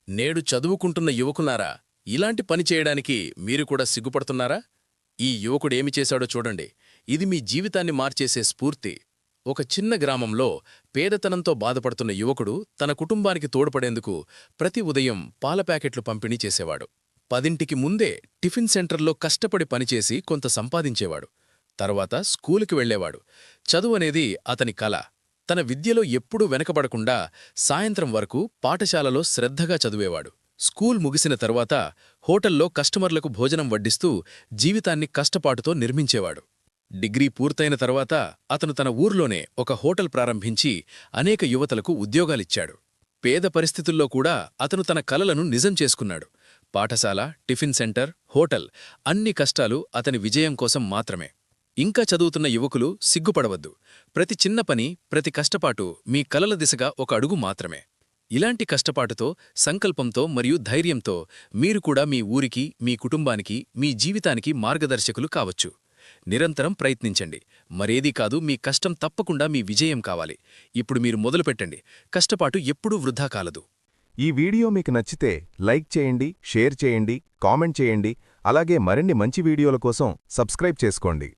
నేడు చదువుకుంటున్న యువకులారా, ఇలాంటి పని చేయడానికి మీరు కూడా సిగ్గుపడుతున్నారా? ఈ యువకుడేమి చేశాడో చూడండి. ఇది మీ జీవితాన్ని మార్చేసే స్ఫూర్తి. ఒక చిన్న గ్రామంలో పేదతనంతో బాధపడుతున్న యువకుడు తన కుటుంబానికి తోడ్పడేందుకు ప్రతి ఉదయం పాల ప్యాకెట్లు పంపిణీ చేసేవాడు. 10ంటికి ముందే టిఫిన్ సెంటర్లో కష్టపడి పనిచేసి కొంత సంపాదించేవాడు. తర్వాత స్కూలుకి వెళ్లేవాడు. చదువనేది అతని కల. తన విద్యలో ఎప్పుడూ వెనకబడకుండా సాయంత్రం వరకు పాఠశాలలో శ్రద్ధగా చదివేవాడు. స్కూల్ ముగిసిన తరువాత హోటల్లో కస్టమర్లకు భోజనం వడ్డిస్తూ జీవితాన్ని కష్టపాటుతో నిర్మించేవాడు. డిగ్రీ పూర్తయిన తర్వాత అతను తన ఊర్లోనే ఒక హోటల్ ప్రారంభించి అనేక యువతలకు ఉద్యోగాలిచ్చాడు. పేద పరిస్థితుల్లో కూడా అతను తన కలలను నిజం చేసుకున్నాడు. పాఠశాల, టిఫిన్ సెంటర్, హోటల్ అన్ని కష్టాలు అతని విజయం కోసం మాత్రమే. ఇంకా చదువుతున్న యువకులు సిగ్గుపడవద్దు. ప్రతి చిన్న పని, ప్రతి కష్టపాటు మీ కలల దిశగా ఒక అడుగు మాత్రమే. ఇలాంటి కష్టపాటుతో, సంకల్పంతో మరియు ధైర్యంతో మీరు కూడా మీ ఊరికి, మీ కుటుంబానికి, మీ జీవితానికి మార్గదర్శకులు కావచ్చు. నిరంతరం ప్రయత్నించండి. మరేదీ కాదు, మీ కష్టం తప్పకుండా మీ విజయం కావాలి. ఇప్పుడు మీరు మొదలుపెట్టండి. కష్టపాటు ఎప్పుడూ వృధా కాలదు. ఈ వీడియో మీకు నచ్చితే లైక్ చేయండి, షేర్ చేయండి, కామెంట్ చేయండి. అలాగే మరిన్ని మంచి వీడియోల కోసం సబ్స్క్రైబ్ చేసుకోండి.